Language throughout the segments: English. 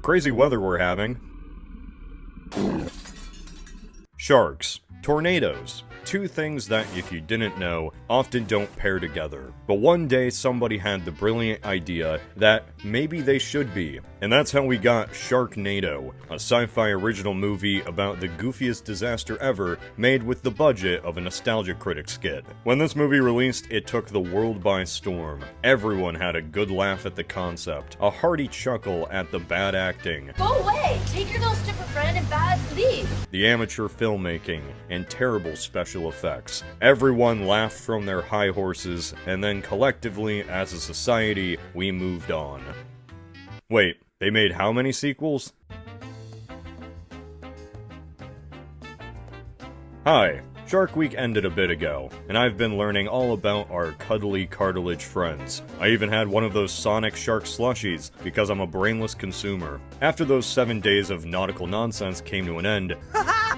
Crazy weather we're having. Sharks. Tornadoes. Two things that, if you didn't know, often don't pair together. But one day somebody had the brilliant idea that maybe they should be. And that's how we got Sharknado, a sci-fi original movie about the goofiest disaster ever, made with the budget of a Nostalgia Critic skit. When this movie released, it took the world by storm. Everyone had a good laugh at the concept, a hearty chuckle at the bad acting. Go away! Take your little stupid friend and bad leave! The amateur filmmaking, and terrible special effects. Everyone laughed from their high horses, and then collectively, as a society, we moved on. Wait, they made how many sequels? Hi, Shark Week ended a bit ago, and I've been learning all about our cuddly cartilage friends. I even had one of those Sonic Shark slushies, because I'm a brainless consumer. After those 7 days of nautical nonsense came to an end,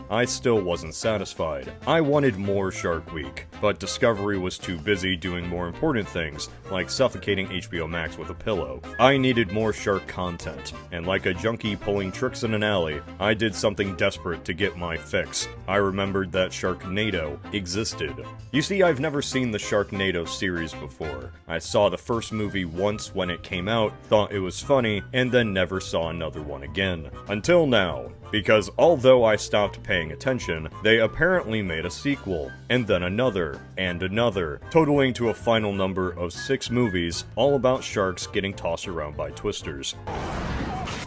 I still wasn't satisfied. I wanted more Shark Week, but Discovery was too busy doing more important things, like suffocating HBO Max with a pillow. I needed more shark content, and like a junkie pulling tricks in an alley, I did something desperate to get my fix. I remembered that Sharknado existed. You see, I've never seen the Sharknado series before. I saw the first movie once when it came out, thought it was funny, and then never saw another one again. Until now. Because although I stopped paying attention, they apparently made a sequel, and then another, and another, totaling to a final number of 6 movies, all about sharks getting tossed around by twisters.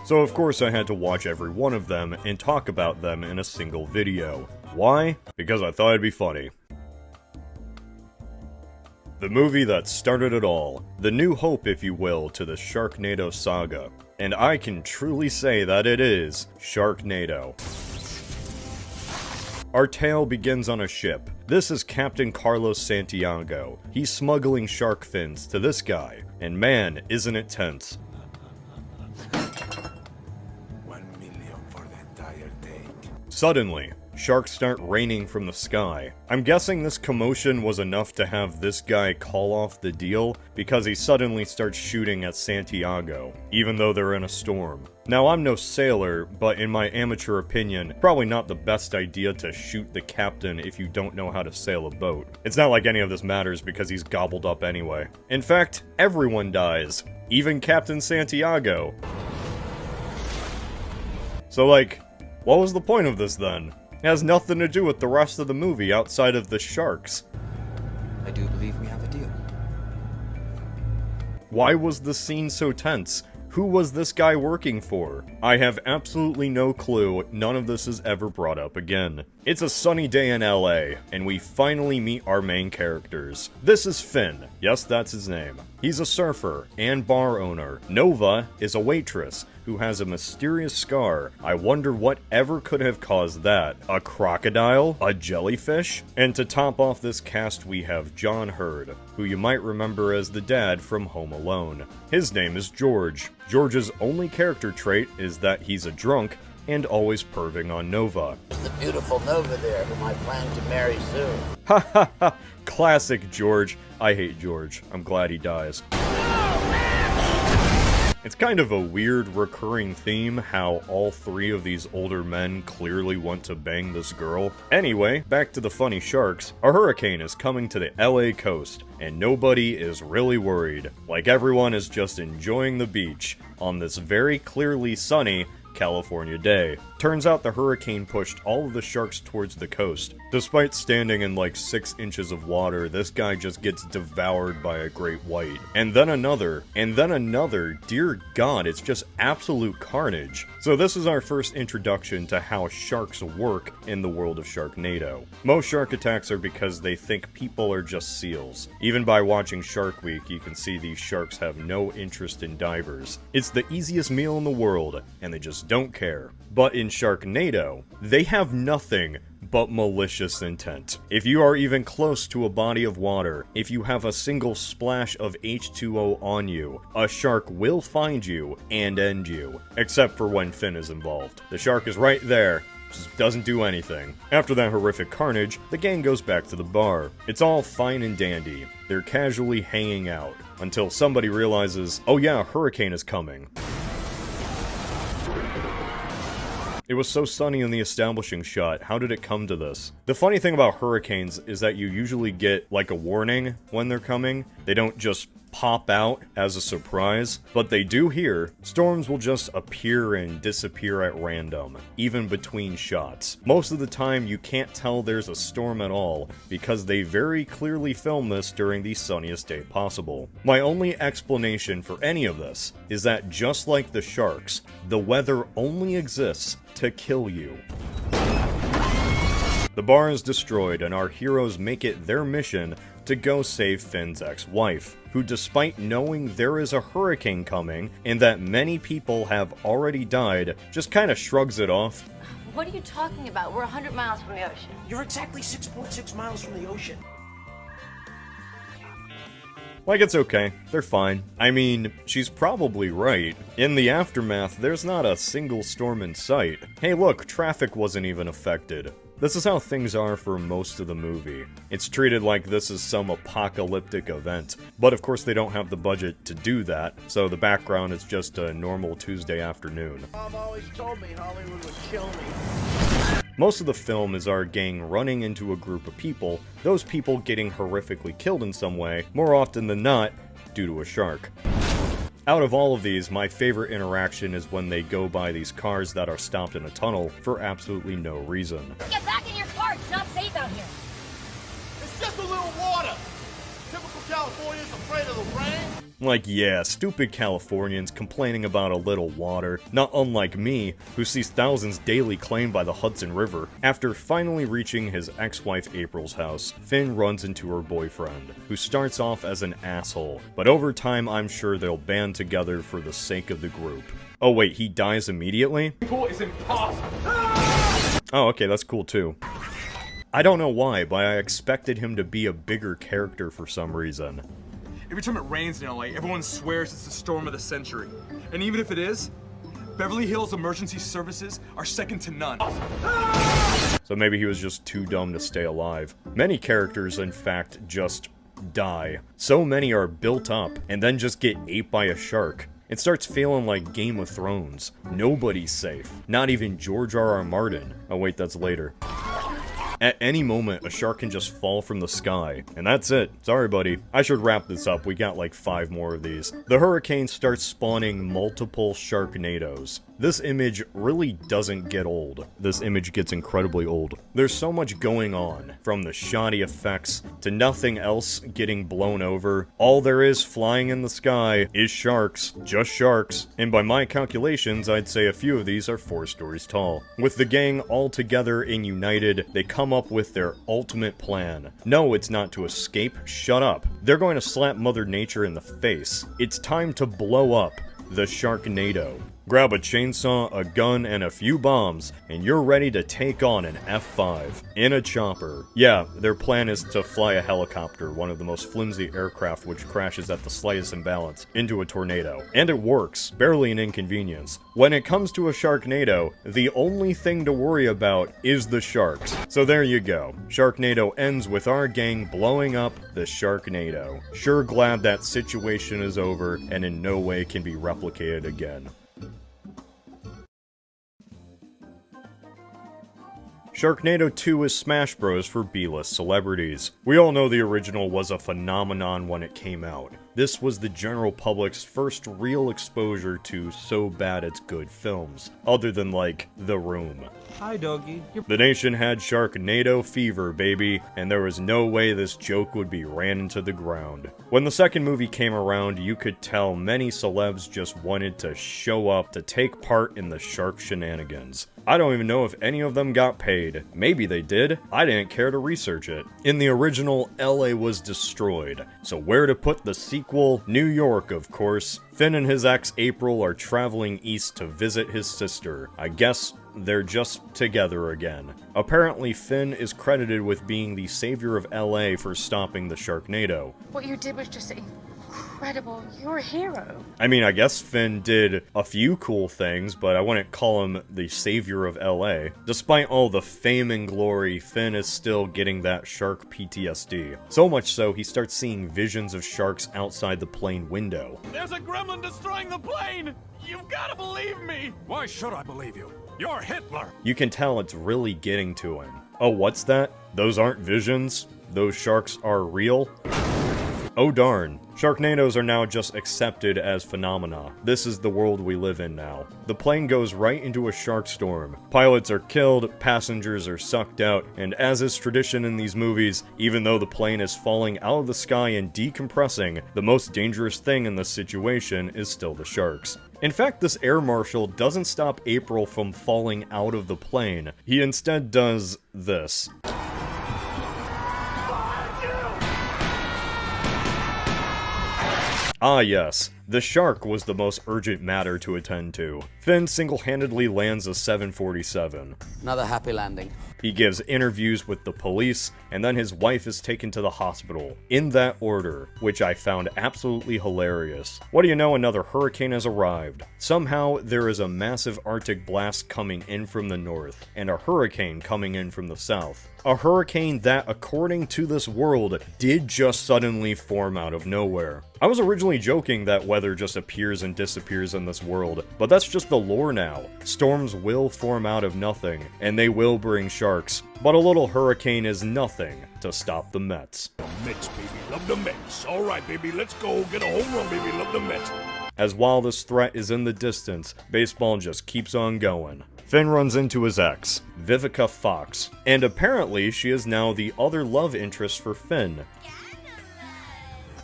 So of course I had to watch every one of them and talk about them in a single video. Why? Because I thought it'd be funny. The movie that started it all. The new hope, if you will, to the Sharknado saga. And I can truly say that it is Sharknado. Our tale begins on a ship. This is Captain Carlos Santiago. He's smuggling shark fins to this guy. And man, isn't it tense. 1 million for the entire take. Suddenly, sharks start raining from the sky. I'm guessing this commotion was enough to have this guy call off the deal, because he suddenly starts shooting at Santiago, even though they're in a storm. Now, I'm no sailor, but in my amateur opinion, probably not the best idea to shoot the captain if you don't know how to sail a boat. It's not like any of this matters because he's gobbled up anyway. In fact, everyone dies. Even Captain Santiago. So like, what was the point of this then? It has nothing to do with the rest of the movie outside of the sharks. I do believe we have a deal. Why was the scene so tense? Who was this guy working for? I have absolutely no clue. None of this is ever brought up again. It's a sunny day in LA, and we finally meet our main characters. This is Finn. Yes, that's his name. He's a surfer and bar owner. Nova is a waitress who has a mysterious scar. I wonder what ever could have caused that. A crocodile? A jellyfish? And to top off this cast, we have John Hurd, who you might remember as the dad from Home Alone. His name is George. George's only character trait is that he's a drunk and always perving on Nova. There's the beautiful Nova there, whom I plan to marry soon. Ha ha ha! Classic George. I hate George. I'm glad he dies. It's kind of a weird recurring theme how all 3 of these older men clearly want to bang this girl. Anyway, back to the funny sharks. A hurricane is coming to the LA coast, and nobody is really worried. Like everyone is just enjoying the beach on this very clearly sunny California day. Turns out the hurricane pushed all of the sharks towards the coast. Despite standing in like 6 inches of water, this guy just gets devoured by a great white. And then another, dear God, it's just absolute carnage. So this is our first introduction to how sharks work in the world of Sharknado. Most shark attacks are because they think people are just seals. Even by watching Shark Week, you can see these sharks have no interest in divers. It's the easiest meal in the world, and they just don't care. But in Sharknado, they have nothing but malicious intent. If you are even close to a body of water, if you have a single splash of H2O on you, a shark will find you and end you. Except for when Finn is involved. The shark is right there, just doesn't do anything. After that horrific carnage, the gang goes back to the bar. It's all fine and dandy. They're casually hanging out, until somebody realizes, oh yeah, a hurricane is coming. It was so sunny in the establishing shot, how did it come to this? The funny thing about hurricanes is that you usually get like a warning when they're coming. They don't just pop out as a surprise, but they do here. Storms will just appear and disappear at random, even between shots. Most of the time you can't tell there's a storm at all, because they very clearly film this during the sunniest day possible. My only explanation for any of this is that just like the sharks, the weather only exists to kill you. The bar is destroyed and our heroes make it their mission to go save Finn's ex-wife, who despite knowing there is a hurricane coming and that many people have already died, just kinda shrugs it off. What are you talking about? We're 100 miles from the ocean. You're exactly 6.6 miles from the ocean. Like, it's okay. They're fine. I mean, she's probably right. In the aftermath, there's not a single storm in sight. Hey look, traffic wasn't even affected. This is how things are for most of the movie. It's treated like this is some apocalyptic event, but of course they don't have the budget to do that, so the background is just a normal Tuesday afternoon. Mom always told me Hollywood would kill me. Most of the film is our gang running into a group of people, those people getting horrifically killed in some way, more often than not, due to a shark. Out of all of these, my favorite interaction is when they go by these cars that are stopped in a tunnel for absolutely no reason. Get back in your car. It's not safe out here. It's just a little water. Typical Californians afraid of the rain. Like, yeah, stupid Californians complaining about a little water, not unlike me, who sees thousands daily claimed by the Hudson River. After finally reaching his ex-wife April's house, Finn runs into her boyfriend, who starts off as an asshole, but over time I'm sure they'll band together for the sake of the group. Oh wait, he dies immediately? It's impossible. Oh, okay, that's cool too. I don't know why, but I expected him to be a bigger character for some reason. Every time it rains in LA, everyone swears it's the storm of the century. And even if it is, Beverly Hills emergency services are second to none. So maybe he was just too dumb to stay alive. Many characters, in fact, just die. So many are built up and then just get ate by a shark. It starts feeling like Game of Thrones. Nobody's safe. Not even George R.R. Martin. Oh wait, that's later. At any moment, a shark can just fall from the sky. And that's it. Sorry, buddy. I should wrap this up. We got like 5 more of these. The hurricane starts spawning multiple Sharknadoes. This image really doesn't get old. This image gets incredibly old. There's so much going on, from the shoddy effects to nothing else getting blown over. All there is flying in the sky is sharks. Just sharks. And by my calculations, I'd say a few of these are 4 stories tall. With the gang all together and united, they come up with their ultimate plan. No, it's not to escape. Shut up. They're going to slap Mother Nature in the face. It's time to blow up the Sharknado. Grab a chainsaw, a gun, and a few bombs, and you're ready to take on an F-5 in a chopper. Yeah, their plan is to fly a helicopter, one of the most flimsy aircraft which crashes at the slightest imbalance, into a tornado. And it works, barely an inconvenience. When it comes to a Sharknado, the only thing to worry about is the sharks. So there you go. Sharknado ends with our gang blowing up the Sharknado. Sure glad that situation is over and in no way can be replicated again. Sharknado 2 is Smash Bros. For B-list celebrities. We all know the original was a phenomenon when it came out. This was the general public's first real exposure to so bad it's good films, other than like The Room. Hi, doggy. The nation had Sharknado fever, baby, and there was no way this joke would be ran into the ground. When the second movie came around, you could tell many celebs just wanted to show up to take part in the shark shenanigans. I don't even know if any of them got paid. Maybe they did. I didn't care to research it. In the original, LA was destroyed. So where to put the sequel? New York, of course. Finn and his ex April are traveling east to visit his sister. I guess they're just together again. Apparently, Finn is credited with being the savior of LA for stopping the Sharknado. What you did was just incredible. You're a hero. I mean, I guess Finn did a few cool things, but I wouldn't call him the savior of LA. Despite all the fame and glory, Finn is still getting that shark PTSD. So much so, he starts seeing visions of sharks outside the plane window. There's a gremlin destroying the plane! You've gotta believe me! Why should I believe you? You're Hitler! You can tell it's really getting to him. Oh, what's that? Those aren't visions? Those sharks are real? Oh darn. Sharknadoes are now just accepted as phenomena. This is the world we live in now. The plane goes right into a shark storm. Pilots are killed, passengers are sucked out, and as is tradition in these movies, even though the plane is falling out of the sky and decompressing, the most dangerous thing in this situation is still the sharks. In fact, this air marshal doesn't stop April from falling out of the plane. He instead does this. Ah yes, the shark was the most urgent matter to attend to. Finn single-handedly lands a 747. Another happy landing. He gives interviews with the police, and then his wife is taken to the hospital, in that order, which I found absolutely hilarious. What do you know, another hurricane has arrived. Somehow, there is a massive Arctic blast coming in from the north, and a hurricane coming in from the south. A hurricane that, according to this world, did just suddenly form out of nowhere. I was originally joking that weather just appears and disappears in this world, but that's just the lore now. Storms will form out of nothing, and they will bring sharks, but a little hurricane is nothing to stop the Mets. Mets, baby, love the Mets. All right, baby, let's go get a home run, baby, love the Mets. As while this threat is in the distance, baseball just keeps on going. Finn runs into his ex, Vivica Fox, and apparently she is now the other love interest for Finn.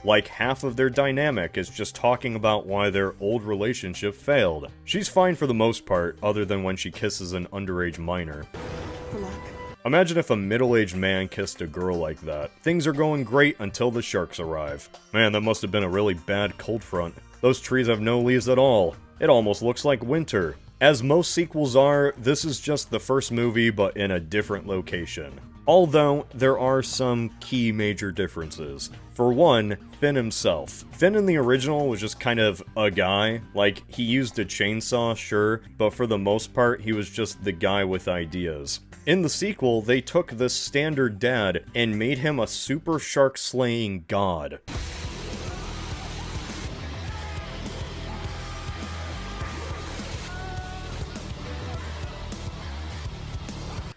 Like half of their dynamic is just talking about why their old relationship failed. She's fine for the most part, other than when she kisses an underage minor. Imagine if a middle-aged man kissed a girl like that. Things are going great until the sharks arrive. Man, that must have been a really bad cold front. Those trees have no leaves at all. It almost looks like winter. As most sequels are, this is just the first movie but in a different location. Although, there are some key major differences. For one, Finn himself. Finn in the original was just kind of a guy. Like, he used a chainsaw, sure, but for the most part, he was just the guy with ideas. In the sequel, they took this standard dad and made him a super shark-slaying god.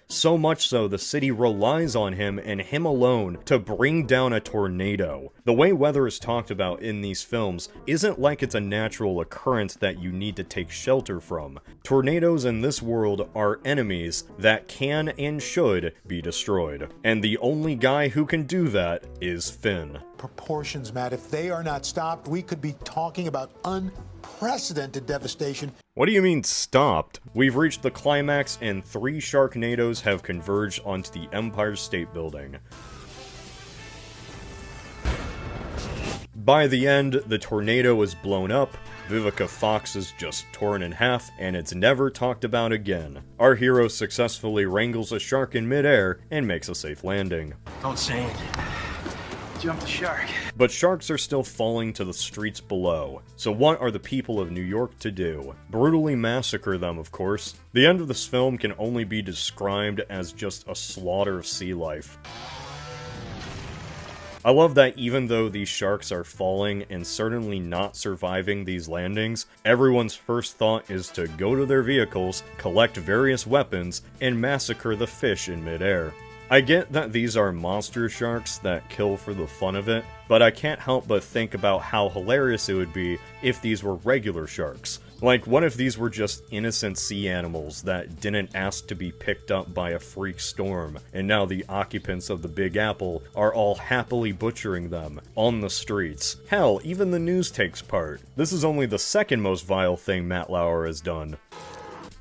So much so, the city relies on him and him alone to bring down a tornado. The way weather is talked about in these films isn't like it's a natural occurrence that you need to take shelter from. Tornadoes in this world are enemies that can and should be destroyed. And the only guy who can do that is Finn. Proportions, Matt. If they are not stopped, we could be talking about unprecedented devastation. What do you mean, stopped? We've reached the climax and 3 Sharknadoes have converged onto the Empire State Building. By the end, the tornado is blown up, Vivica Fox is just torn in half, and it's never talked about again. Our hero successfully wrangles a shark in midair and makes a safe landing. Don't say it. Jump the shark. But sharks are still falling to the streets below. So what are the people of New York to do? Brutally massacre them, of course. The end of this film can only be described as just a slaughter of sea life. I love that even though these sharks are falling and certainly not surviving these landings, everyone's first thought is to go to their vehicles, collect various weapons, and massacre the fish in midair. I get that these are monster sharks that kill for the fun of it, but I can't help but think about how hilarious it would be if these were regular sharks. Like, what if these were just innocent sea animals that didn't ask to be picked up by a freak storm, and now the occupants of the Big Apple are all happily butchering them on the streets? Hell, even the news takes part. This is only the second most vile thing Matt Lauer has done.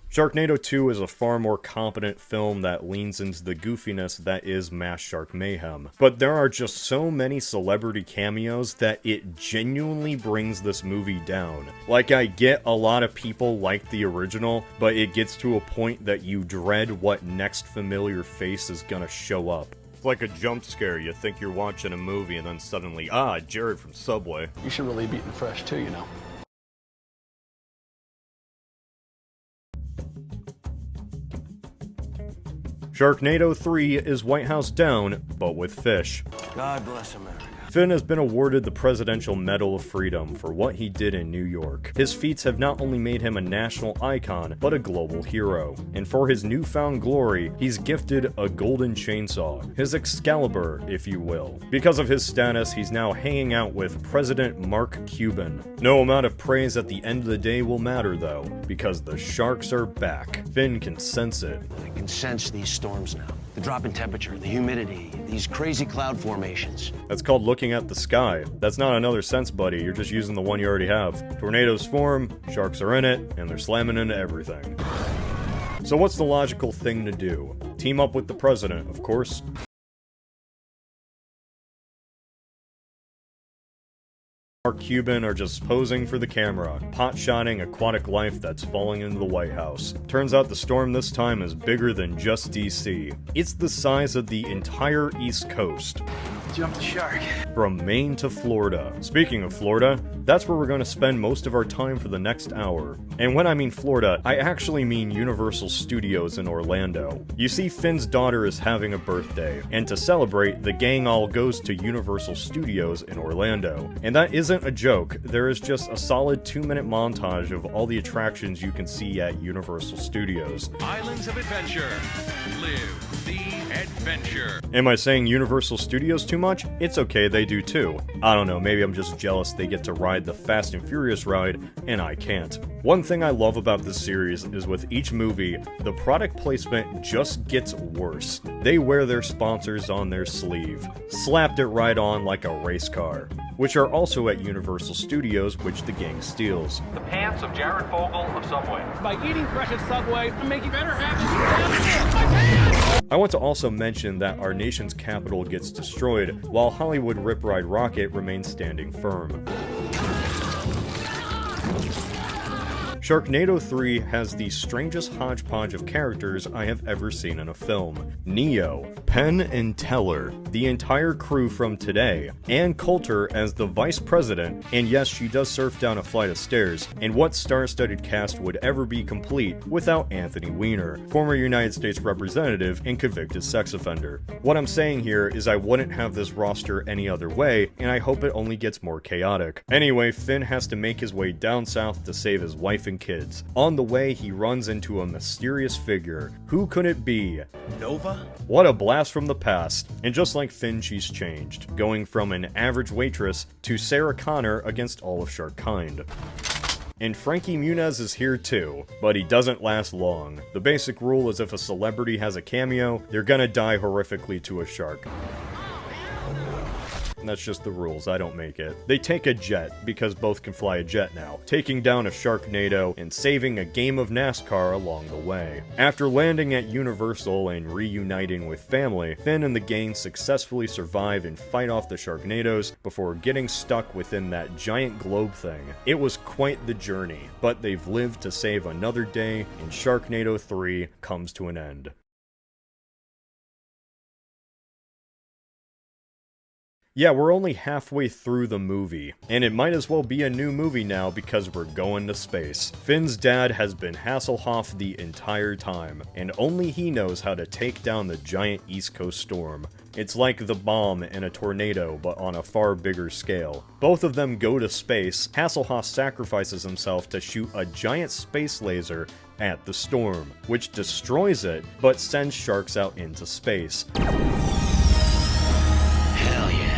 Sharknado 2 is a far more competent film that leans into the goofiness that is mass shark mayhem. But there are just so many celebrity cameos that it genuinely brings this movie down. Like, I get a lot of people like the original, but it gets to a point that you dread what next familiar face is gonna show up. It's like a jump scare. You think you're watching a movie and then suddenly, Jared from Subway. You should really be eating fresh too, you know. Sharknado 3 is White House Down, but with fish. God bless America. Finn has been awarded the Presidential Medal of Freedom for what he did in New York. His feats have not only made him a national icon, but a global hero. And for his newfound glory, he's gifted a golden chainsaw, his Excalibur, if you will. Because of his status, he's now hanging out with President Mark Cuban. No amount of praise at the end of the day will matter though, because the sharks are back. Finn can sense it. I can sense these storms now. The drop in temperature, the humidity, these crazy cloud formations. That's called looking at the sky. That's not another sense, buddy. You're just using the one you already have. Tornadoes form, sharks are in it, and they're slamming into everything. So what's the logical thing to do? Team up with the president, of course. Mark Cuban are just posing for the camera, pot-shotting aquatic life that's falling into the White House. Turns out the storm this time is bigger than just DC. It's the size of the entire East Coast. Jump the shark. From Maine to Florida. Speaking of Florida, that's where we're going to spend most of our time for the next hour. And when I mean Florida, I actually mean Universal Studios in Orlando. You see, Finn's daughter is having a birthday, and to celebrate, the gang all goes to Universal Studios in Orlando. And that isn't a joke, there is just a solid 2-minute montage of all the attractions you can see at Universal Studios. Islands of Adventure. Live the adventure. Am I saying Universal Studios too much? It's okay, they do too. I don't know, maybe I'm just jealous they get to ride the Fast and Furious ride, and I can't. One thing I love about this series is with each movie, the product placement just gets worse. They wear their sponsors on their sleeve. Slapped it right on like a race car. Which are also at Universal Studios, which the gang steals. The pants of Jared Fogle of Subway. By eating fresh at Subway, I'm making better habits. My pants! I want to also mention that our nation's capital gets destroyed, while Hollywood Rip Ride Rocket remains standing firm. Sharknado 3 has the strangest hodgepodge of characters I have ever seen in a film. Neo, Penn and Teller, the entire crew from Today, and Coulter as the vice president, and yes, she does surf down a flight of stairs, and what star-studded cast would ever be complete without Anthony Weiner, former United States representative and convicted sex offender. What I'm saying here is I wouldn't have this roster any other way, and I hope it only gets more chaotic. Anyway, Finn has to make his way down south to save his wife and kids. On the way, he runs into a mysterious figure. Who could it be? Nova? What a blast from the past. And just like Finn, she's changed, going from an average waitress to Sarah Connor against all of Sharkkind. And Frankie Muniz is here too, but he doesn't last long. The basic rule is if a celebrity has a cameo, they're gonna die horrifically to a shark. That's just the rules, I don't make it. They take a jet, because both can fly a jet now, taking down a Sharknado and saving a game of NASCAR along the way. After landing at Universal and reuniting with family, Finn and the gang successfully survive and fight off the Sharknadoes before getting stuck within that giant globe thing. It was quite the journey, but they've lived to save another day, and Sharknado 3 comes to an end. Yeah, we're only halfway through the movie, and it might as well be a new movie now because we're going to space. Finn's dad has been Hasselhoff the entire time, and only he knows how to take down the giant East Coast storm. It's like the bomb in a tornado, but on a far bigger scale. Both of them go to space. Hasselhoff sacrifices himself to shoot a giant space laser at the storm, which destroys it, but sends sharks out into space. Hell yeah.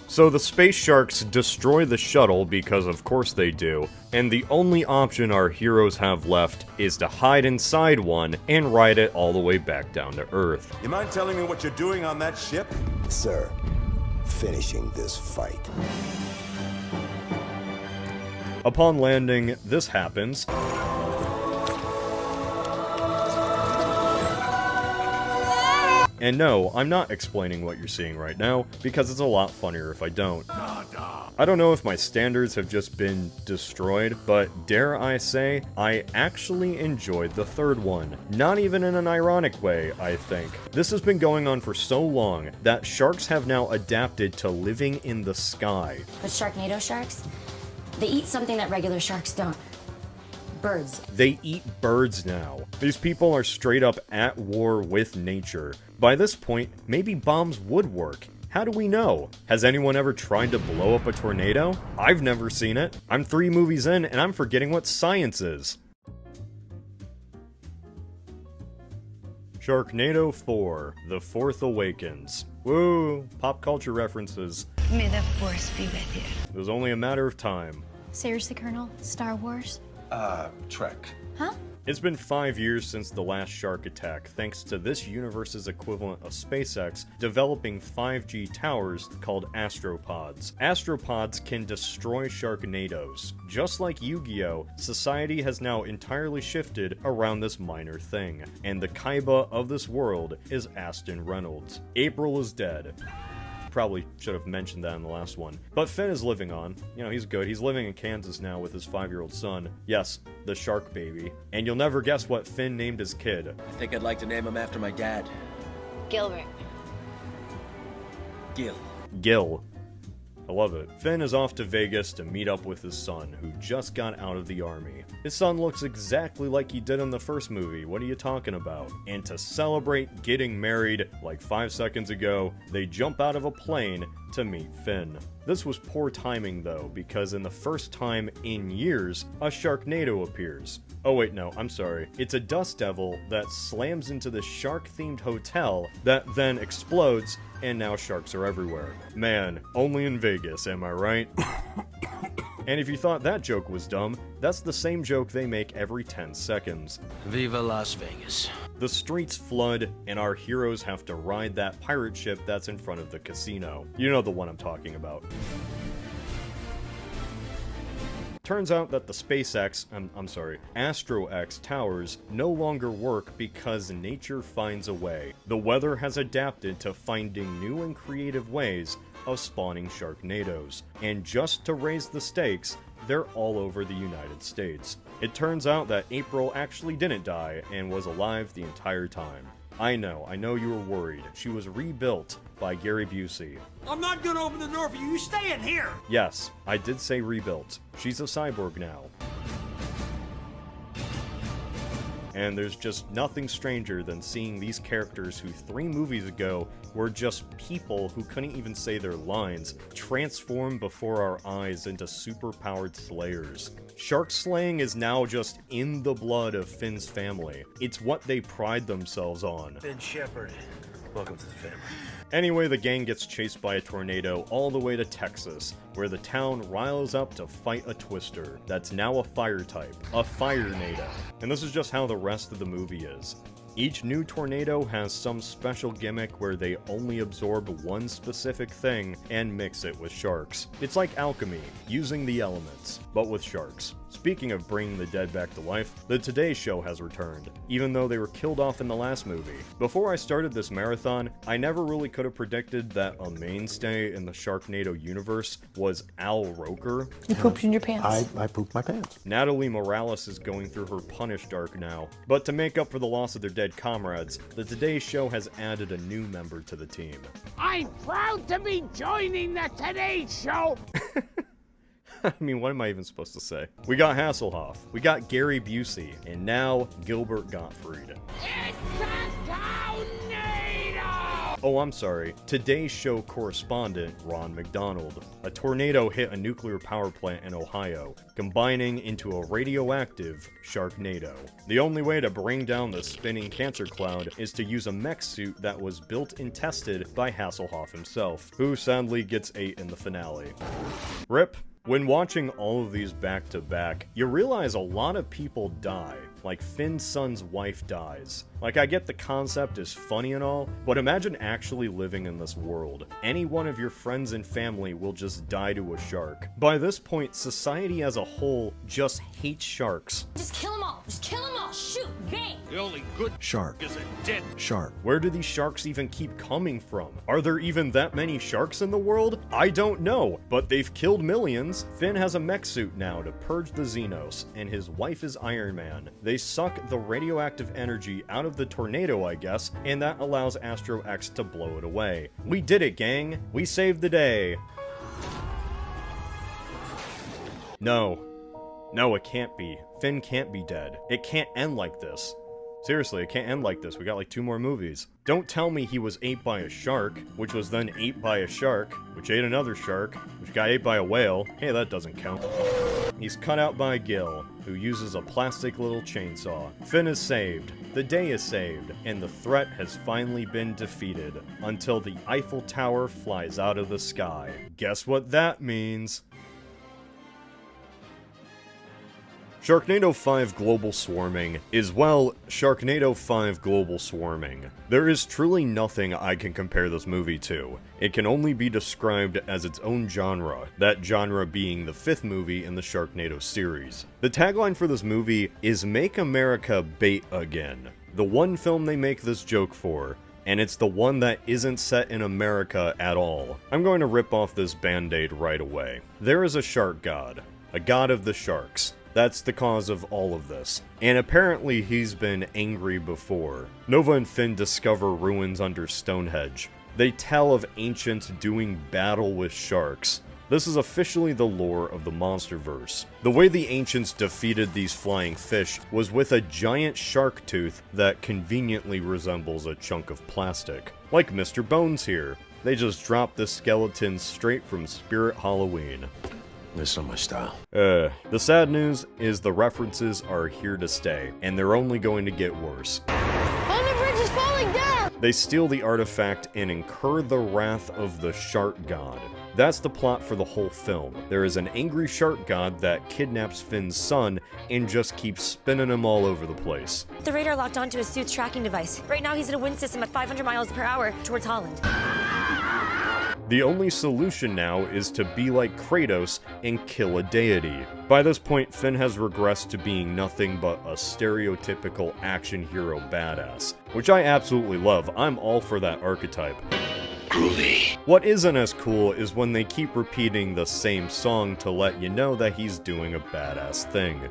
So the space sharks destroy the shuttle because of course they do, and the only option our heroes have left is to hide inside one and ride it all the way back down to Earth. You mind telling me what you're doing on that ship? Sir, finishing this fight. Upon landing, this happens. And no, I'm not explaining what you're seeing right now, because it's a lot funnier if I don't. I don't know if my standards have just been destroyed, but dare I say, I actually enjoyed the third one. Not even in an ironic way, I think. This has been going on for so long that sharks have now adapted to living in the sky. But Sharknado sharks, they eat something that regular sharks don't. birds. They eat birds now. These people are straight up at war with nature. By this point, maybe bombs would work. How do we know? Has anyone ever tried to blow up a tornado? I've never seen it. I'm 3 movies in and I'm forgetting what science is. Sharknado 4, The Fourth Awakens. Woo! Pop culture references. May the force be with you. It was only a matter of time. Seriously, Colonel? Star Wars? Trek. Huh? It's been 5 years since the last shark attack, thanks to this universe's equivalent of SpaceX developing 5G towers called astropods. Astropods can destroy Sharknados. Just like Yu-Gi-Oh!, society has now entirely shifted around this minor thing, and the Kaiba of this world is Aston Reynolds. April is dead. Probably should have mentioned that in the last one. But Finn is living on. You know, he's good. He's living in Kansas now with his 5-year-old son. Yes, the shark baby. And you'll never guess what Finn named his kid. I think I'd like to name him after my dad. Gilbert. Gil. I love it. Finn is off to Vegas to meet up with his son, who just got out of the army. His son looks exactly like he did in the first movie, what are you talking about? And to celebrate getting married, like 5 seconds ago, they jump out of a plane to meet Finn. This was poor timing though, because in the first time in years, a Sharknado appears. Oh wait, no, I'm sorry. It's a dust devil that slams into the shark-themed hotel that then explodes, and now sharks are everywhere. Man, only in Vegas, am I right? And if you thought that joke was dumb, that's the same joke they make every 10 seconds. Viva Las Vegas. The streets flood, and our heroes have to ride that pirate ship that's in front of the casino. You know the one I'm talking about. Turns out that the Astro X towers no longer work because nature finds a way. The weather has adapted to finding new and creative ways of spawning Sharknados, and just to raise the stakes, they're all over the United States. It turns out that April actually didn't die and was alive the entire time. I know you were worried. She was rebuilt by Gary Busey. I'm not gonna open the door for you. You stay in here. Yes, I did say rebuilt. She's a cyborg now. And there's just nothing stranger than seeing these characters who 3 movies ago were just people who couldn't even say their lines, transform before our eyes into super-powered slayers. Shark slaying is now just in the blood of Finn's family. It's what they pride themselves on. Finn Shepard, welcome to the family. Anyway, the gang gets chased by a tornado all the way to Texas, where the town riles up to fight a twister that's now a fire type, a Firenado. And this is just how the rest of the movie is. Each new tornado has some special gimmick where they only absorb one specific thing and mix it with sharks. It's like alchemy, using the elements, but with sharks. Speaking of bringing the dead back to life, the Today Show has returned, even though they were killed off in the last movie. Before I started this marathon, I never really could have predicted that a mainstay in the Sharknado universe was Al Roker. You pooped in your pants. I pooped my pants. Natalie Morales is going through her Punished arc now, but to make up for the loss of their dead comrades, the Today Show has added a new member to the team. I'm proud to be joining the Today Show. I mean, what am I even supposed to say? We got Hasselhoff, we got Gary Busey, and now Gilbert Gottfried. It's a tornado! Oh, I'm sorry. Today's Show correspondent, Ron McDonald. A tornado hit a nuclear power plant in Ohio, combining into a radioactive Sharknado. The only way to bring down the spinning cancer cloud is to use a mech suit that was built and tested by Hasselhoff himself, who sadly gets ate in the finale. RIP. When watching all of these back to back, you realize a lot of people die. Like Finn's son's wife dies. Like, I get the concept is funny and all, but imagine actually living in this world. Any one of your friends and family will just die to a shark. By this point, society as a whole just hates sharks. Just kill them all. Just kill them all. Shoot. Bang. The only good Shark. is a dead Shark. Where do these sharks even keep coming from? Are there even that many sharks in the world? I don't know, but they've killed millions. Finn has a mech suit now to purge the Xenos, and his wife is Iron Man. They suck the radioactive energy out of the tornado, I guess, and that allows Astro X to blow it away. We did it, gang! We saved the day! No, it can't be. Finn can't be dead. It can't end like this. Seriously, it can't end like this. We got like 2 more movies. Don't tell me he was ate by a shark, which was then ate by a shark, which ate another shark, which got ate by a whale. Hey, that doesn't count. He's cut out by Gil, who uses a plastic little chainsaw. Finn is saved, the day is saved, and the threat has finally been defeated, until the Eiffel Tower flies out of the sky. Guess what that means? Sharknado 5 Global Swarming is, well, Sharknado 5 Global Swarming. There is truly nothing I can compare this movie to. It can only be described as its own genre, that genre being the 5th movie in the Sharknado series. The tagline for this movie is "Make America Bait Again." The one film they make this joke for, and it's the one that isn't set in America at all. I'm going to rip off this band-aid right away. There is a shark god, a god of the sharks. That's the cause of all of this. And apparently he's been angry before. Nova and Finn discover ruins under Stonehenge. They tell of ancients doing battle with sharks. This is officially the lore of the Monsterverse. The way the ancients defeated these flying fish was with a giant shark tooth that conveniently resembles a chunk of plastic. Like Mr. Bones here. They just dropped the skeleton straight from Spirit Halloween. This is my style. The sad news is the references are here to stay, and they're only going to get worse. Oh, the bridge is falling down! They steal the artifact and incur the wrath of the shark god. That's the plot for the whole film. There is an angry shark god that kidnaps Finn's son and just keeps spinning him all over the place. The radar locked onto his suit's tracking device. Right now he's in a wind system at 500 miles per hour towards Holland. The only solution now is to be like Kratos and kill a deity. By this point, Finn has regressed to being nothing but a stereotypical action hero badass, which I absolutely love. I'm all for that archetype. Groovy. What isn't as cool is when they keep repeating the same song to let you know that he's doing a badass thing.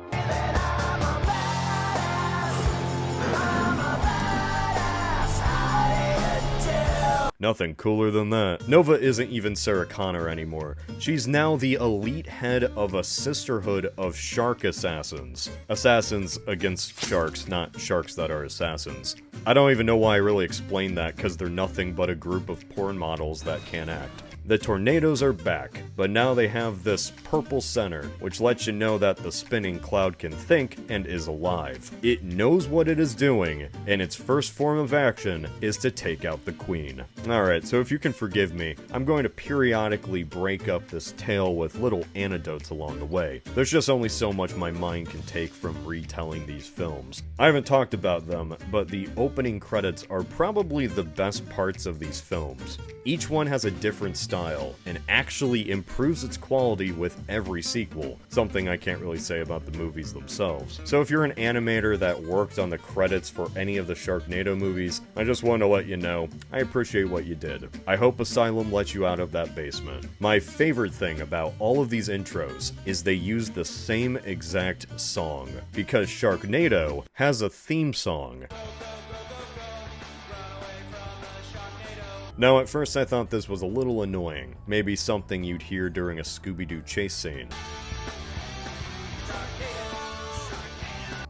Nothing cooler than that. Nova isn't even Sarah Connor anymore. She's now the elite head of a sisterhood of shark assassins. Assassins against sharks, not sharks that are assassins. I don't even know why I really explained that, because they're nothing but a group of porn models that can't act. The tornadoes are back, but now they have this purple center, which lets you know that the spinning cloud can think and is alive. It knows what it is doing, and its first form of action is to take out the queen. Alright, so if you can forgive me, I'm going to periodically break up this tale with little anecdotes along the way. There's just only so much my mind can take from retelling these films. I haven't talked about them, but the opening credits are probably the best parts of these films. Each one has a different style, and actually improves its quality with every sequel, something I can't really say about the movies themselves. So if you're an animator that worked on the credits for any of the Sharknado movies, I just want to let you know, I appreciate what you did. I hope Asylum let you out of that basement. My favorite thing about all of these intros is they use the same exact song, because Sharknado has a theme song. Now, at first I thought this was a little annoying, maybe something you'd hear during a Scooby-Doo chase scene.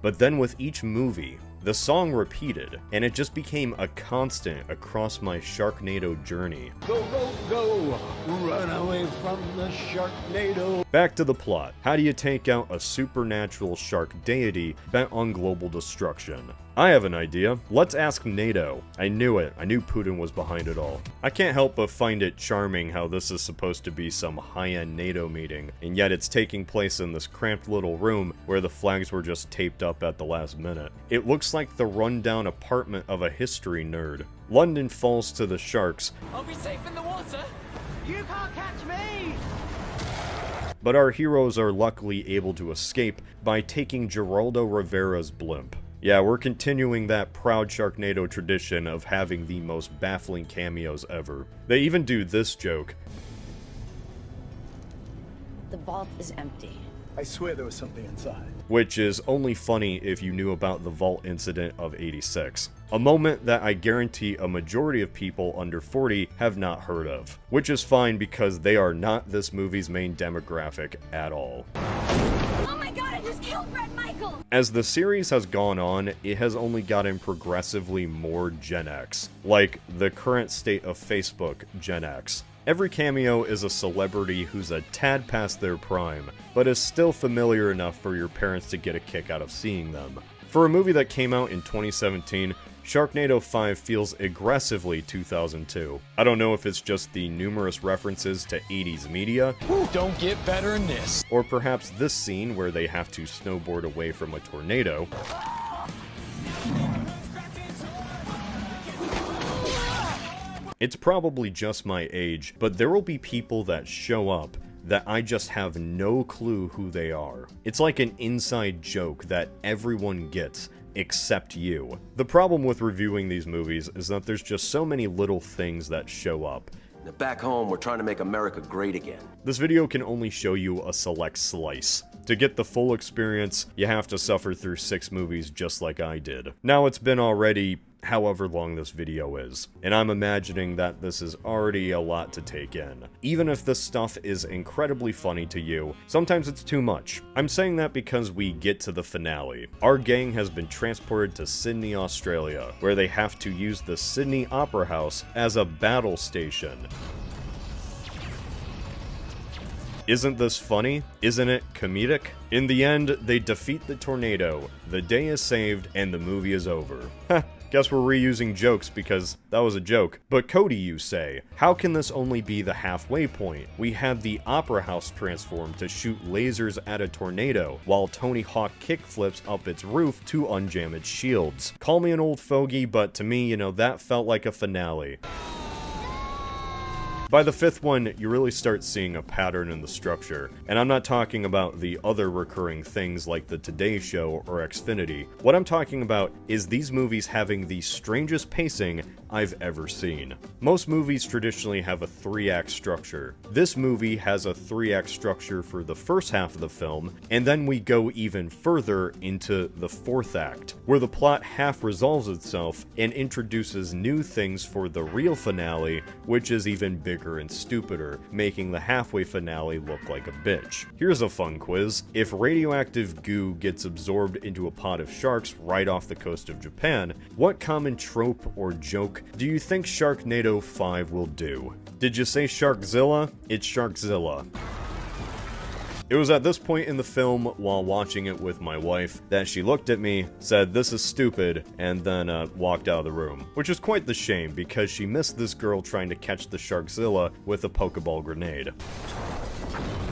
But then with each movie, the song repeated, and it just became a constant across my Sharknado journey. Go, go, go! Run away from the Sharknado! Back to the plot. How do you take out a supernatural shark deity bent on global destruction? I have an idea. Let's ask NATO. I knew it. I knew Putin was behind it all. I can't help but find it charming how this is supposed to be some high-end NATO meeting, and yet it's taking place in this cramped little room where the flags were just taped up at the last minute. It looks like the rundown apartment of a history nerd. London falls to the sharks. I'll be safe in the water. You can't catch me! But our heroes are luckily able to escape by taking Geraldo Rivera's blimp. Yeah, we're continuing that proud Sharknado tradition of having the most baffling cameos ever. They even do this joke. The vault is empty. I swear there was something inside. Which is only funny if you knew about the vault incident of '86. A moment that I guarantee a majority of people under 40 have not heard of. Which is fine because they are not this movie's main demographic at all. Oh my god, I just killed Brett Michaels! As the series has gone on, it has only gotten progressively more Gen X, like the current state of Facebook Gen X. Every cameo is a celebrity who's a tad past their prime, but is still familiar enough for your parents to get a kick out of seeing them. For a movie that came out in 2017, Sharknado 5 feels aggressively 2002. I don't know if it's just the numerous references to 80s media, Don't get better than this. or perhaps this scene where they have to snowboard away from a tornado. It's probably just my age, but there will be people that show up that I just have no clue who they are. It's like an inside joke that everyone gets, except you. The problem with reviewing these movies is that there's just so many little things that show up. Now back home, we're trying to make America great again. This video can only show you a select slice. To get the full experience, you have to suffer through 6 movies just like I did. Now it's been already however long this video is, and I'm imagining that this is already a lot to take in. Even if this stuff is incredibly funny to you, sometimes it's too much. I'm saying that because we get to the finale. Our gang has been transported to Sydney, Australia, where they have to use the Sydney Opera House as a battle station. Isn't this funny? Isn't it comedic? In the end, they defeat the tornado, the day is saved, and the movie is over. Heh. Guess we're reusing jokes because that was a joke. But Cody, you say, how can this only be the halfway point? We had the Opera House transform to shoot lasers at a tornado, while Tony Hawk kickflips up its roof to unjam its shields. Call me an old fogey, but to me, that felt like a finale. By the 5th one, you really start seeing a pattern in the structure, and I'm not talking about the other recurring things like the Today Show or Xfinity. What I'm talking about is these movies having the strangest pacing I've ever seen. Most movies traditionally have a 3-act structure. This movie has a 3-act structure for the first half of the film, and then we go even further into the 4th act, where the plot half resolves itself and introduces new things for the real finale, which is even bigger and stupider, making the halfway finale look like a bitch. Here's a fun quiz. If radioactive goo gets absorbed into a pot of sharks right off the coast of Japan, what common trope or joke do you think Sharknado 5 will do? Did you say Sharkzilla? It's Sharkzilla. It was at this point in the film, while watching it with my wife, that she looked at me, said, "This is stupid," and then walked out of the room. Which is quite the shame, because she missed this girl trying to catch the Sharkzilla with a Pokeball grenade.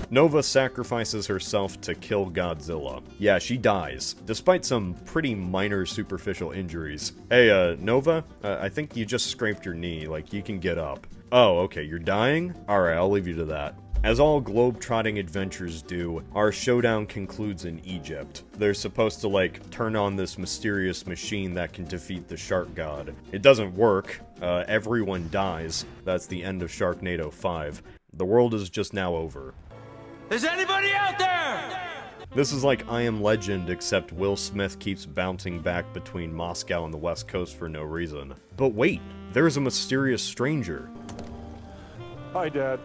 Nova sacrifices herself to kill Godzilla. Yeah, she dies, despite some pretty minor superficial injuries. Hey, Nova, I think you just scraped your knee, like, you can get up. Oh, okay, you're dying? Alright, I'll leave you to that. As all globe-trotting adventures do, our showdown concludes in Egypt. They're supposed to, turn on this mysterious machine that can defeat the shark god. It doesn't work. Everyone dies. That's the end of Sharknado 5. The world is just now over. Is anybody out there? This is like I Am Legend, except Will Smith keeps bouncing back between Moscow and the West Coast for no reason. But wait, there's a mysterious stranger. Hi, Dad.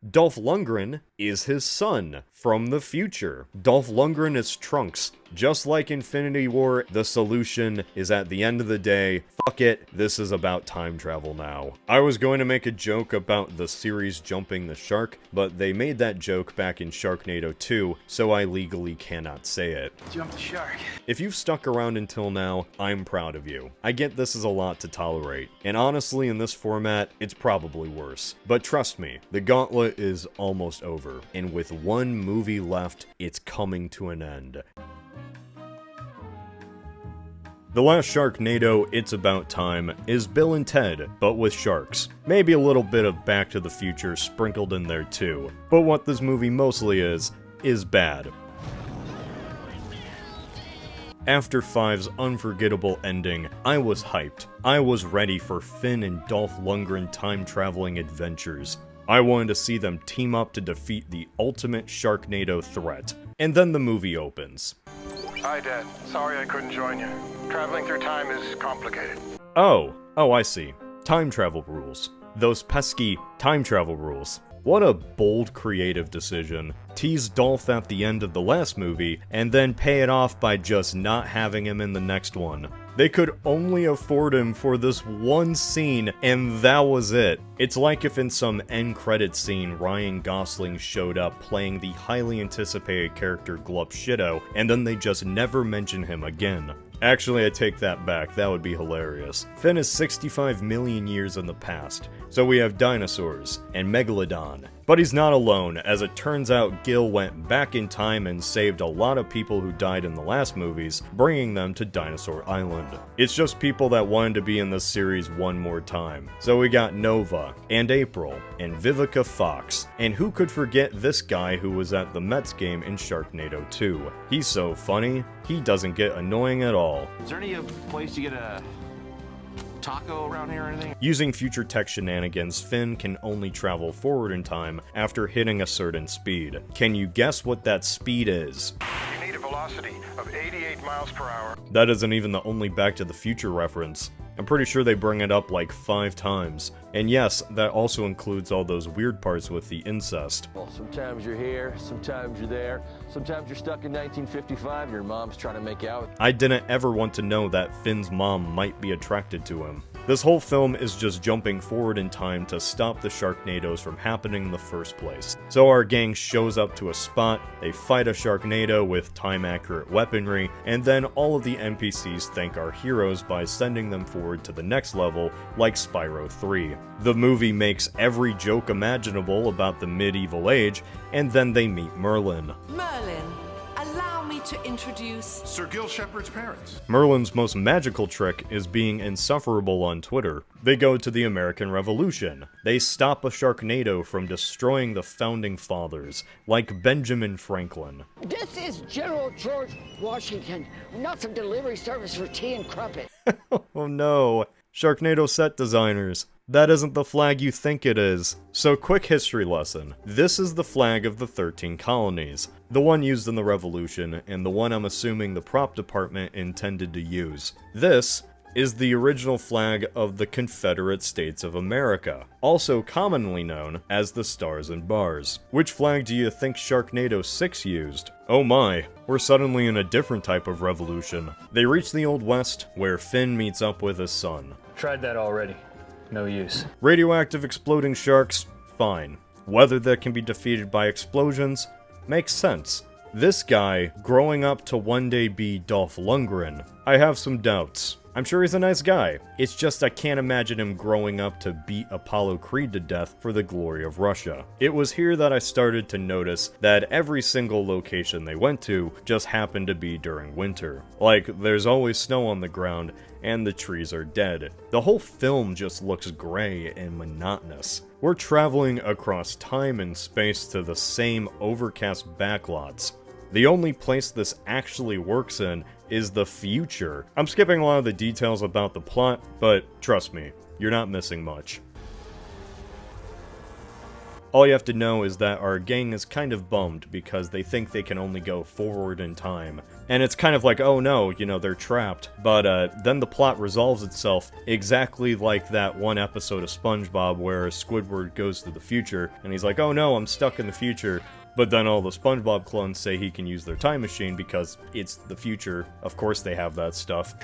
Dolph Lundgren is his son from the future. Dolph Lundgren is Trunks. Just like Infinity War, the solution is at the end of the day, fuck it, this is about time travel now. I was going to make a joke about the series jumping the shark, but they made that joke back in Sharknado 2, so I legally cannot say it. Jump the shark. If you've stuck around until now, I'm proud of you. I get this is a lot to tolerate, and honestly in this format, it's probably worse. But trust me, the gauntlet is almost over, and with one movie left, it's coming to an end. The Last Sharknado, It's About Time, is Bill and Ted, but with sharks. Maybe a little bit of Back to the Future sprinkled in there too. But what this movie mostly is bad. After 5's unforgettable ending, I was hyped. I was ready for Finn and Dolph Lundgren time-traveling adventures. I wanted to see them team up to defeat the ultimate Sharknado threat. And then the movie opens. Hi, Dad. Sorry I couldn't join you. Traveling through time is complicated. Oh, I see. Time travel rules. Those pesky time travel rules. What a bold creative decision. Tease Dolph at the end of the last movie, and then pay it off by just not having him in the next one. They could only afford him for this one scene, and that was it. It's like if in some end credit scene Ryan Gosling showed up playing the highly anticipated character Glup Shido, and then they just never mention him again. Actually, I take that back, that would be hilarious. Finn is 65 million years in the past, so we have dinosaurs, and Megalodon. But he's not alone, as it turns out Gil went back in time and saved a lot of people who died in the last movies, bringing them to Dinosaur Island. It's just people that wanted to be in this series one more time. So we got Nova, and April, and Vivica Fox, and who could forget this guy who was at the Mets game in Sharknado 2. He's so funny, he doesn't get annoying at all. Is there any place to get a taco around here or anything? Using future tech shenanigans, Finn can only travel forward in time after hitting a certain speed. Can you guess what that speed is? You need a velocity of 88 miles per hour. That isn't even the only Back to the Future reference. I'm pretty sure they bring it up like 5 times. And yes, that also includes all those weird parts with the incest. Well, sometimes you're here, sometimes you're there, sometimes you're stuck in 1955 and your mom's trying to make out. I didn't ever want to know that Finn's mom might be attracted to him. This whole film is just jumping forward in time to stop the Sharknadoes from happening in the first place. So our gang shows up to a spot, they fight a Sharknado with time-accurate weaponry, and then all of the NPCs thank our heroes by sending them forward to the next level, like Spyro 3. The movie makes every joke imaginable about the medieval age, and then they meet Merlin. Merlin, allow me to introduce Sir Gil Shepard's parents. Merlin's most magical trick is being insufferable on Twitter. They go to the American Revolution. They stop a Sharknado from destroying the founding fathers, like Benjamin Franklin. This is General George Washington, not some delivery service for tea and crumpet. Oh no. Sharknado set designers. That isn't the flag you think it is. So quick history lesson. This is the flag of the 13 colonies. The one used in the Revolution, and the one I'm assuming the prop department intended to use. This is the original flag of the Confederate States of America, also commonly known as the Stars and Bars. Which flag do you think Sharknado 6 used? Oh my, we're suddenly in a different type of revolution. They reach the Old West, where Finn meets up with his son. Tried that already. No use. Radioactive exploding sharks? Fine. Weather that can be defeated by explosions? Makes sense. This guy, growing up to one day be Dolph Lundgren, I have some doubts. I'm sure he's a nice guy. It's just I can't imagine him growing up to beat Apollo Creed to death for the glory of Russia. It was here that I started to notice that every single location they went to just happened to be during winter. Like, there's always snow on the ground, and the trees are dead. The whole film just looks gray and monotonous. We're traveling across time and space to the same overcast backlots. The only place this actually works in is the future. I'm skipping a lot of the details about the plot, but trust me, you're not missing much. All you have to know is that our gang is kind of bummed because they think they can only go forward in time. And it's kind of like, oh no, you know, they're trapped. But then the plot resolves itself exactly like that one episode of SpongeBob where Squidward goes to the future and he's like, oh no, I'm stuck in the future. But then all the SpongeBob clones say he can use their time machine because it's the future. Of course they have that stuff.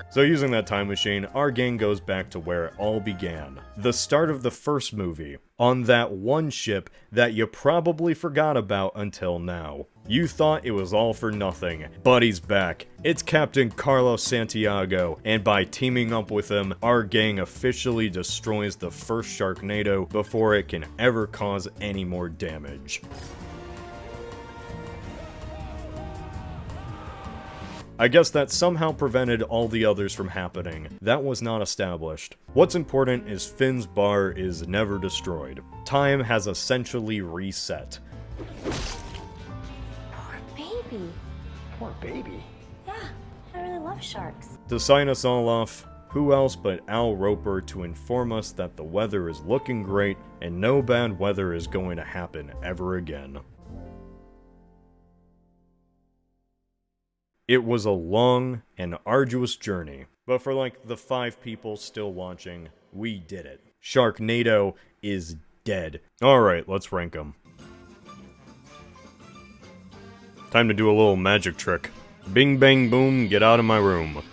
So using that time machine, our gang goes back to where it all began. The start of the first movie, on that one ship that you probably forgot about until now. You thought it was all for nothing, but he's back. It's Captain Carlos Santiago, and by teaming up with him, our gang officially destroys the first Sharknado before it can ever cause any more damage. I guess that somehow prevented all the others from happening. That was not established. What's important is Finn's bar is never destroyed. Time has essentially reset. Poor baby. Poor baby. Yeah, I really love sharks. To sign us all off, who else but Al Roper to inform us that the weather is looking great and no bad weather is going to happen ever again. It was a long and arduous journey, but for like the 5 people still watching, we did it. Sharknado is dead. Alright, let's rank them. Time to do a little magic trick. Bing bang boom, get out of my room.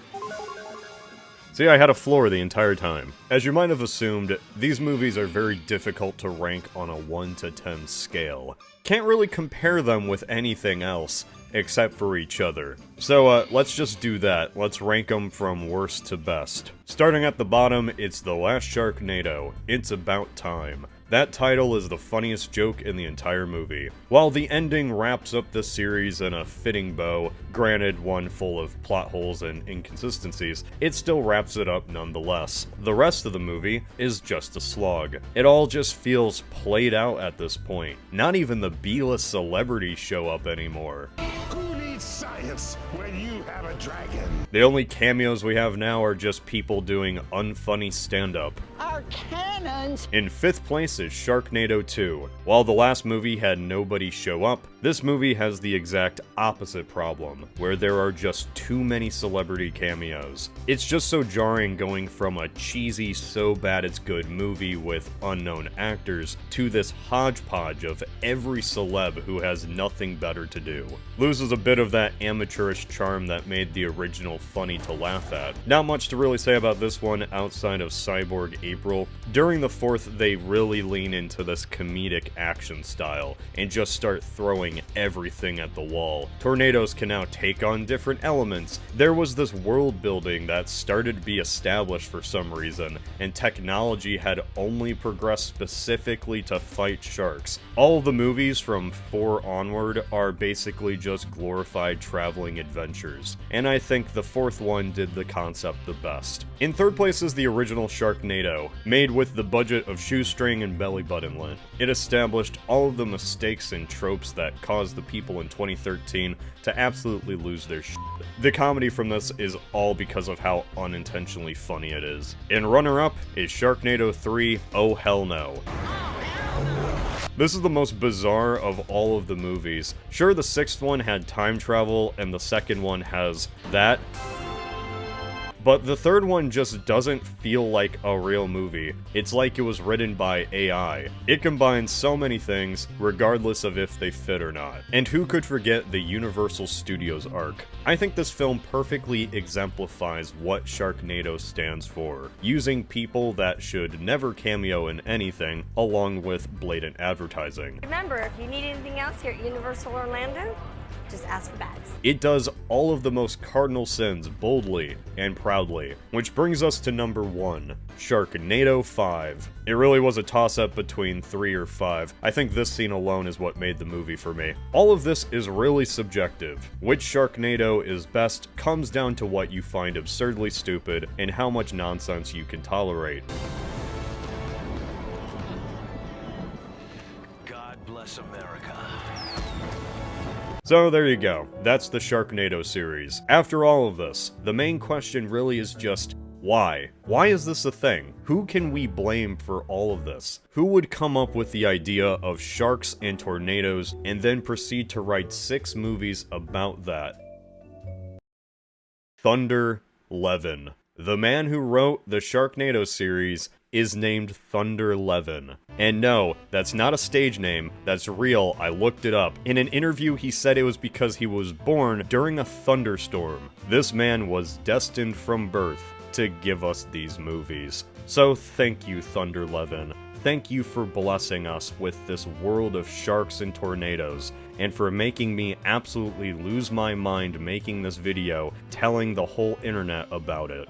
See, I had a floor the entire time. As you might have assumed, these movies are very difficult to rank on a 1 to 10 scale. Can't really compare them with anything else, except for each other. So, let's just do that. Let's rank them from worst to best. Starting at the bottom, it's The Last Sharknado. It's About Time. That title is the funniest joke in the entire movie. While the ending wraps up the series in a fitting bow, granted one full of plot holes and inconsistencies, it still wraps it up nonetheless. The rest of the movie is just a slog. It all just feels played out at this point. Not even the B-list celebrities show up anymore. Who needs science when you have a dragon? The only cameos we have now are just people doing unfunny stand-up. Our cannons! In 5th place is Sharknado 2. While the last movie had nobody show up, this movie has the exact opposite problem, where there are just too many celebrity cameos. It's just so jarring going from a cheesy, so bad it's good movie with unknown actors to this hodgepodge of every celeb who has nothing better to do. Loses a bit of that amateurish charm that made the original funny to laugh at. Not much to really say about this one outside of Cyborg April. During the 4th, they really lean into this comedic action style and just start throwing everything at the wall. Tornadoes can now take on different elements. There was this world building that started to be established for some reason, and technology had only progressed specifically to fight sharks. All of the movies from 4 onward are basically just glorified traveling adventures, and I think the 4th one did the concept the best. In 3rd place is the original Sharknado, made with the budget of shoestring and belly button lint. It established all of the mistakes and tropes that caused the people in 2013 to absolutely lose their shit. The comedy from this is all because of how unintentionally funny it is. In runner-up is Sharknado 3, Oh Hell No. This is the most bizarre of all of the movies. Sure, the 6th one had time travel, and the 2nd one has that, but the 3rd one just doesn't feel like a real movie. It's like it was written by AI. It combines so many things, regardless of if they fit or not. And who could forget the Universal Studios arc? I think this film perfectly exemplifies what Sharknado stands for, using people that should never cameo in anything, along with blatant advertising. Remember, if you need anything else here at Universal Orlando, just ask for bags. It does all of the most cardinal sins boldly and proudly, which brings us to number 1, Sharknado 5. It really was a toss-up between 3 or 5. I think this scene alone is what made the movie for me. All of this is really subjective. Which Sharknado is best comes down to what you find absurdly stupid and how much nonsense you can tolerate. God bless America. So there you go, that's the Sharknado series. After all of this, the main question really is just, why? Why is this a thing? Who can we blame for all of this? Who would come up with the idea of sharks and tornadoes and then proceed to write 6 movies about that? Thunder Levin. The man who wrote the Sharknado series is named Thunder Levin. And no, that's not a stage name, that's real, I looked it up. In an interview he said it was because he was born during a thunderstorm. This man was destined from birth to give us these movies. So thank you, Thunder Levin. Thank you for blessing us with this world of sharks and tornadoes, and for making me absolutely lose my mind making this video, telling the whole internet about it.